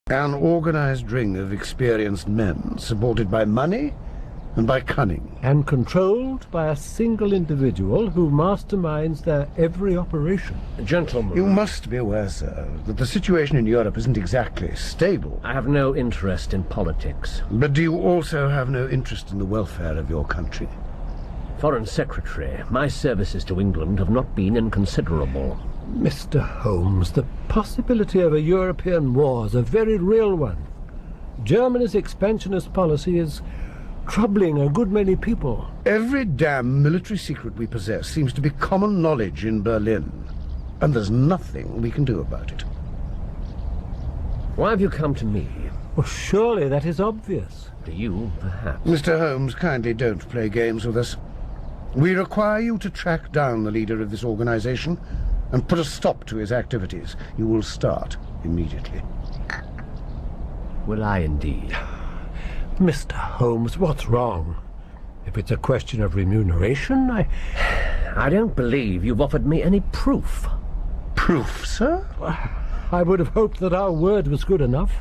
An organized ring of experienced men, supported by money and by cunning. And controlled by a single individual who masterminds their every operation. Gentlemen... You must be aware, sir, that the situation in Europe isn't exactly stable. I have no interest in politics. But do you also have no interest in the welfare of your country? Foreign Secretary, my services to England have not been inconsiderable. Mr. Holmes, the possibility of a European war is a very real one. Germany's expansionist policy is troubling a good many people. Every damn military secret we possess seems to be common knowledge in Berlin, and there's nothing we can do about it. Why have you come to me? Well, surely that is obvious. To you, perhaps. Mr. Holmes, kindly don't play games with us. We require you to track down the leader of this organization and put a stop to his activities. You will start immediately. Will I indeed? Mr. Holmes, what's wrong? If it's a question of remuneration, I don't believe you've offered me any proof. Proof, sir? I would have hoped that our word was good enough.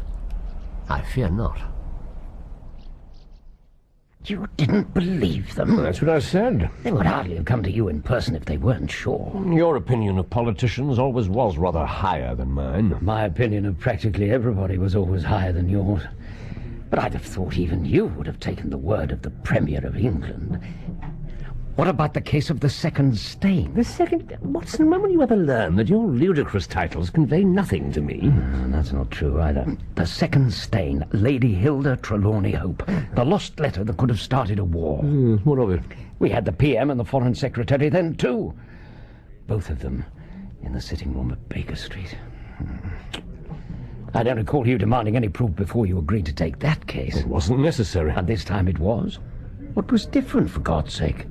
I fear not. You didn't believe them? That's what I said. They would hardly have come to you in person if they weren't sure. Your opinion of politicians always was rather higher than mine. My opinion of practically everybody was always higher than yours. But I'd have thought even you would have taken the word of the Premier of England. What about the case of the second stain? The second... Watson, when will you ever learn that your ludicrous titles convey nothing to me? That's not true either. The second stain, Lady Hilda Trelawney Hope. The lost letter that could have started a war. What of it? We had the PM and the Foreign Secretary then, too. Both of them in the sitting room at Baker Street. I don't recall you demanding any proof before you agreed to take that case. It wasn't necessary. And this time it was. What was different, for God's sake?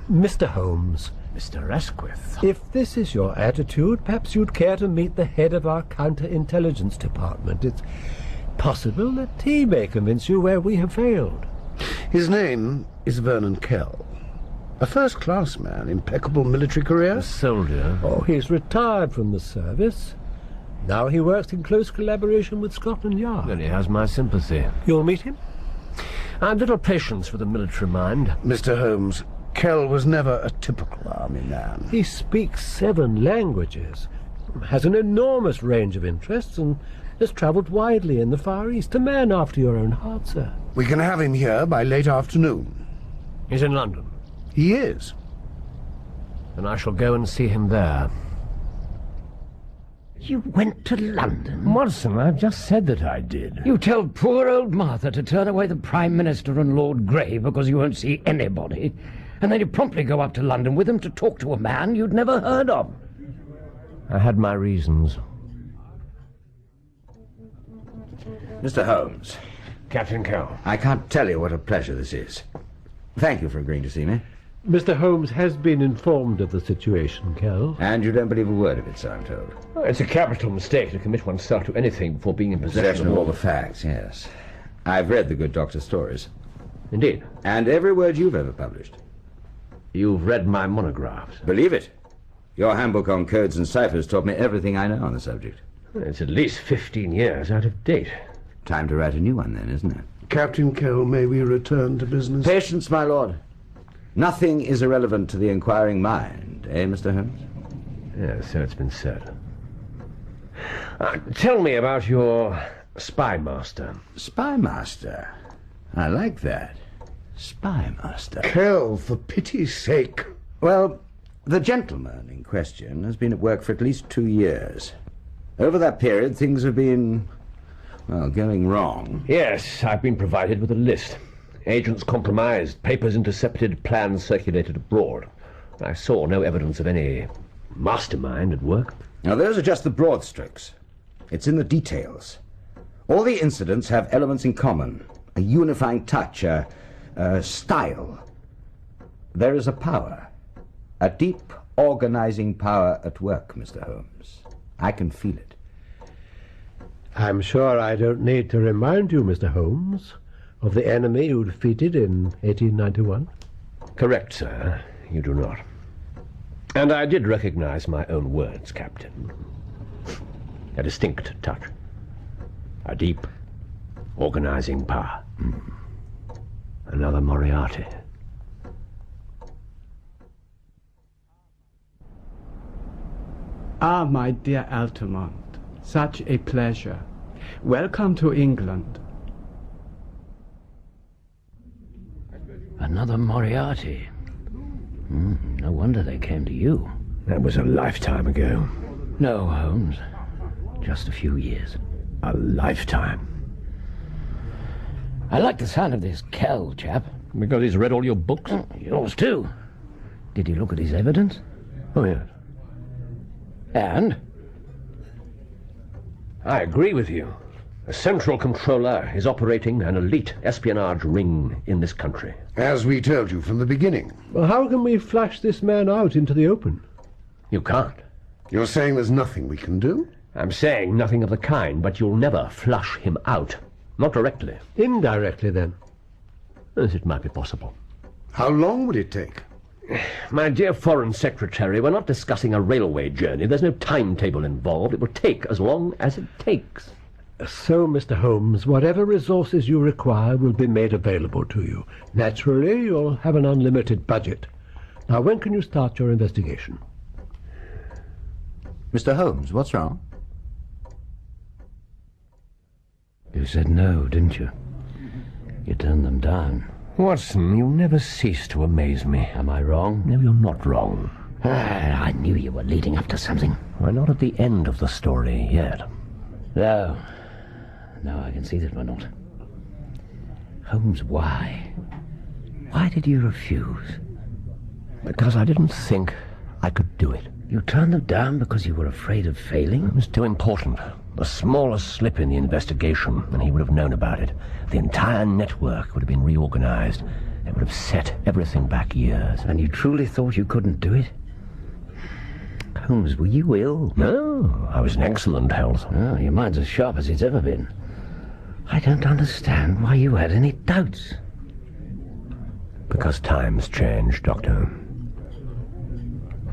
Mr. Holmes, Mr. Asquith. if this is your attitude, perhaps you'd care to meet the head of our counterintelligence department. It's possible that he may convince you where we have failed. His name is Vernon Kell. A first-class man, impeccable military career. A soldier. Oh, he's retired from the service. Now he works in close collaboration with Scotland Yard. Then he has my sympathy. You'll meet him? I've little patience with a military mind. Mr. Holmes, Kell was never a typical army man. He speaks 7 languages, has an enormous range of interests, and has travelled widely in the Far East. A man after your own heart, sir. We can have him here by late afternoon. He's in London. He is. Then I shall go and see him there. You went to London? Watson, I've just said that I did. You tell poor old Martha to turn away the Prime Minister and Lord Grey because you won't see anybody, and then you promptly go up to London with him to talk to a man you'd never heard of. I had my reasons. Mr. Holmes, Captain Kell. I can't tell you what a pleasure this is. Thank you for agreeing to see me. Mr. Holmes has been informed of the situation, Kell. And you don't believe a word of it, so I'm told. Oh, it's a capital mistake to commit oneself to anything before being in Possession of all the facts, yes. I've read the good doctor's stories. Indeed. And every word you've ever published. You've read my monographs. Believe it. Your handbook on codes and ciphers taught me everything I know on the subject. It's at least 15 years out of date. Time to write a new one, then, isn't it? Captain Kell, may we return to business? Patience, my lord. Nothing is irrelevant to the inquiring mind, eh, Mr. Holmes? Yes, so it's been said. Tell me about your spy master. Spy master? I like that. Spy master. Kell, for pity's sake. Well, the gentleman in question has been at work for at least 2 years. Over that period, things have been, well, going wrong. Yes, I've been provided with a list. Agents compromised, papers intercepted, plans circulated abroad. I saw no evidence of any mastermind at work. Now, those are just the broad strokes. It's in the details. All the incidents have elements in common. A unifying touch, a style. There is a power. A deep, organizing power at work, Mr. Holmes. I can feel it. I'm sure I don't need to remind you, Mr. Holmes, of the enemy you defeated in 1891? Correct, sir. You do not. And I did recognize my own words, Captain. A distinct touch. A deep, organizing power. Another Moriarty. Ah, my dear Altamont, such a pleasure. Welcome to England. Another Moriarty. No wonder they came to you. That was a lifetime ago. No, Holmes. Just a few years. A lifetime. I like the sound of this Kell chap. Because he's read all your books? Yours too. Did he look at his evidence? Oh, yes. And? I agree with you. The Central Controller is operating an elite espionage ring in this country. As we told you from the beginning. Well, how can we flash this man out into the open? You can't. You're saying there's nothing we can do? I'm saying nothing of the kind, but you'll never flush him out. Not directly. Indirectly, then. As it might be possible. How long would it take? My dear Foreign Secretary, we're not discussing a railway journey. There's no timetable involved. It will take as long as it takes. So, Mr. Holmes, whatever resources you require will be made available to you. Naturally, you'll have an unlimited budget. Now, when can you start your investigation? Mr. Holmes, what's wrong? You said no, didn't you? You turned them down. Watson, you never cease to amaze me. Am I wrong? No, you're not wrong. I knew you were leading up to something. We're not at the end of the story yet. No. No, I can see that we're not. Holmes, why? Why did you refuse? Because I didn't think I could do it. You turned them down because you were afraid of failing? It was too important. The smallest slip in the investigation, and he would have known about it. The entire network would have been reorganized. It would have set everything back years. And you truly thought you couldn't do it? Holmes, were you ill? No, I was in excellent health. Oh, your mind's as sharp as it's ever been. I don't understand why you had any doubts. Because times change, Doctor.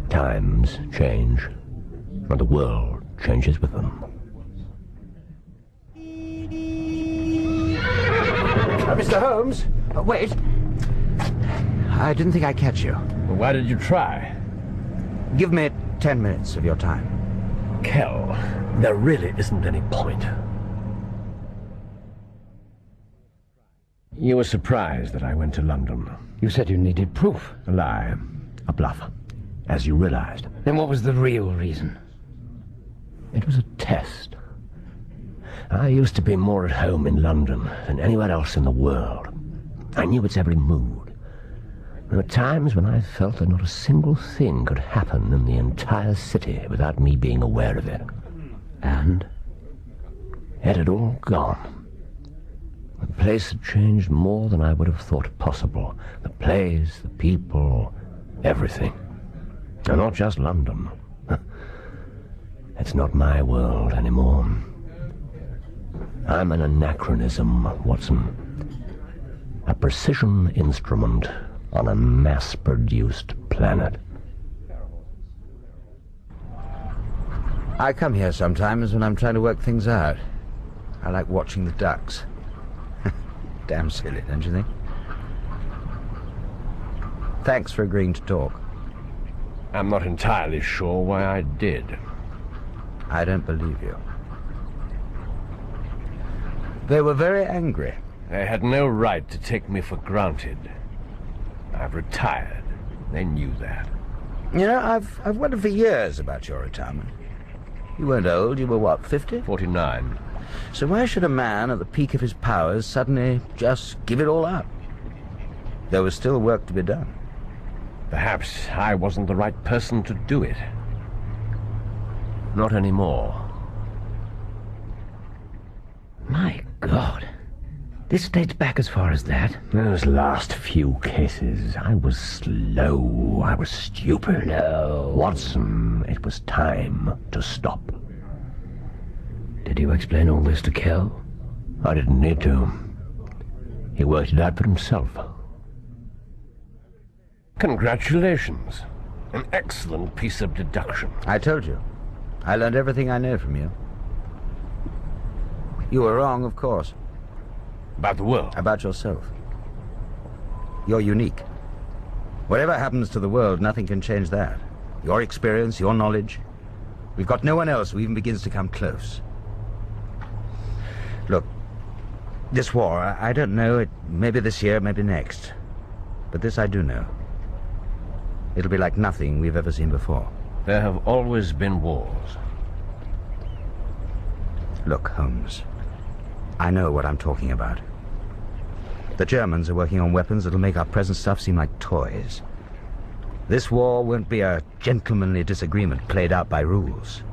Times change, and the world changes with them. Mr. Holmes? Wait. I didn't think I'd catch you. Well, why did you try? Give me 10 minutes of your time. Kell, there really isn't any point. You were surprised that I went to London. You said you needed proof. A lie. A bluff. As you realized. Then what was the real reason? It was a test. I used to be more at home in London than anywhere else in the world. I knew its every mood. There were times when I felt that not a single thing could happen in the entire city without me being aware of it. And? It had all gone. The place had changed more than I would have thought possible. The place, the people, everything. And not just London. It's not my world anymore. I'm an anachronism, Watson. A precision instrument on a mass-produced planet. I come here sometimes when I'm trying to work things out. I like watching the ducks. Damn silly, don't you think? Thanks for agreeing to talk. I'm not entirely sure why I did. I don't believe you. They were very angry. They had no right to take me for granted. I've retired. They knew that. You know, I've wondered for years about your retirement. You weren't old, you were what, 50? 49. So why should a man at the peak of his powers suddenly just give it all up? There was still work to be done. Perhaps I wasn't the right person to do it. Not anymore. My God. This dates back as far as that? Those last few cases, I was slow. I was stupid. No. Watson, it was time to stop. Did you explain all this to Kell? I didn't need to. He worked it out for himself. Congratulations. An excellent piece of deduction. I told you. I learned everything I know from you. You were wrong, of course. About the world? About yourself. You're unique. Whatever happens to the world, nothing can change that. Your experience, your knowledge. We've got no one else who even begins to come close. Look, this war, I don't know, it maybe this year, maybe next. But this I do know. It'll be like nothing we've ever seen before. There have always been wars. Look, Holmes, I know what I'm talking about. The Germans are working on weapons that'll make our present stuff seem like toys. This war won't be a gentlemanly disagreement played out by rules.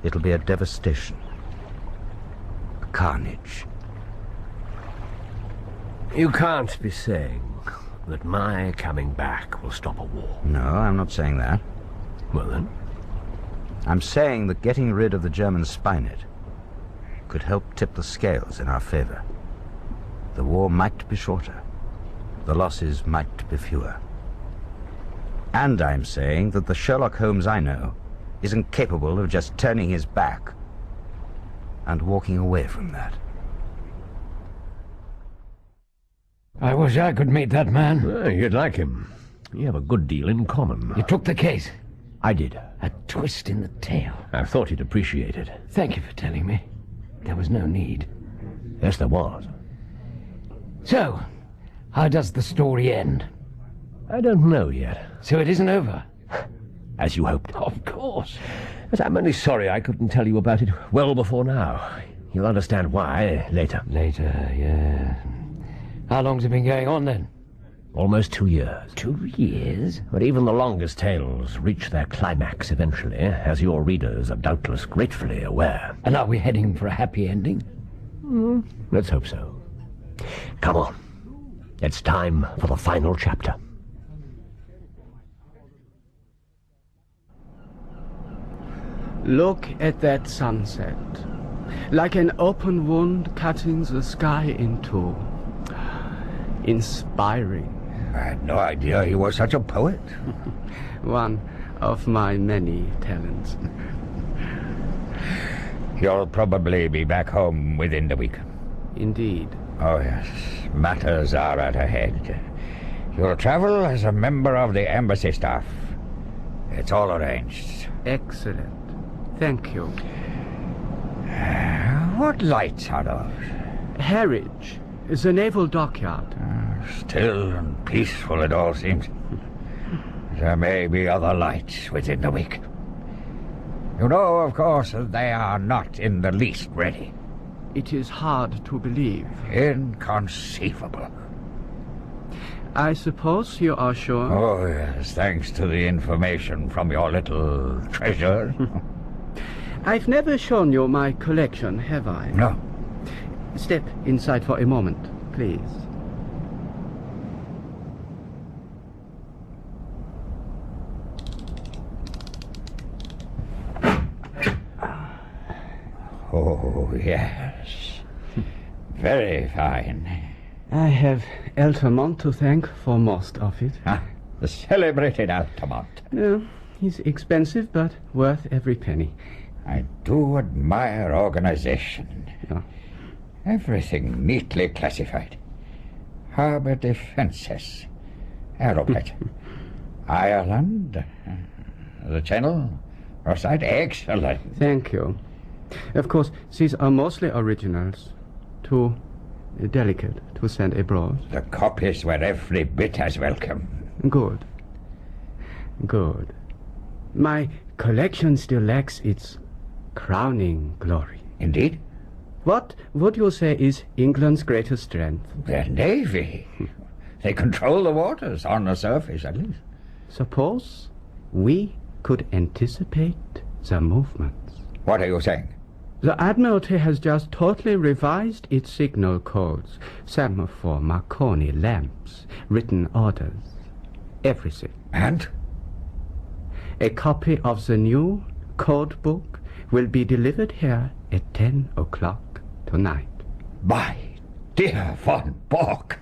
It'll be a devastation. A carnage. You can't be saying that my coming back will stop a war. No, I'm not saying that. Well then? I'm saying that getting rid of the German Spynet could help tip the scales in our favor. The war might be shorter. The losses might be fewer. And I'm saying that the Sherlock Holmes I know isn't capable of just turning his back and walking away from that. I wish I could meet that man. Well, you'd like him. You have a good deal in common. You took the case. I did. A twist in the tale. I thought he'd appreciate it. Thank you for telling me. There was no need. Yes, there was. So, how does the story end? I don't know yet. So it isn't over? As you hoped. Of course. But I'm only sorry I couldn't tell you about it well before now. You'll understand why later. Later, yeah. How long's it been going on then? Almost 2 years. 2 years? But even the longest tales reach their climax eventually, as your readers are doubtless gratefully aware. And are we heading for a happy ending? Let's hope so. Come on. It's time for the final chapter. Look at that sunset. Like an open wound cutting the sky in two. Inspiring. I had no idea he was such a poet. One of my many talents. You'll probably be back home within the week. Indeed. Oh, yes. Matters are at a head. You'll travel as a member of the embassy staff. It's all arranged. Excellent. Thank you. What lights are those? Harwich, the naval dockyard. Still and peaceful it all seems. There may be other lights within the week. You know, of course, that they are not in the least ready. It is hard to believe. Inconceivable. I suppose you are sure? Oh, yes, thanks to the information from your little treasure. I've never shown you my collection, have I? No. Step inside for a moment, please. Oh, yes. Very fine. I have Altamont to thank for most of it. The celebrated Altamont. He's expensive, but worth every penny. I do admire organization. Yeah. Everything neatly classified. Harbour defences. Aeroplate. Ireland. The Channel. Rosyth. Excellent. Thank you. Of course, these are mostly originals. Too delicate to send abroad. The copies were every bit as welcome. Good. Good. My collection still lacks its crowning glory. Indeed. What would you say is England's greatest strength? Their navy. They control the waters, on the surface at least. Suppose we could anticipate the movements. What are you saying? The Admiralty has just totally revised its signal codes. Semaphore, Marconi, lamps, written orders. Everything. And? A copy of the new code book will be delivered here at 10 o'clock tonight. My dear von Bork.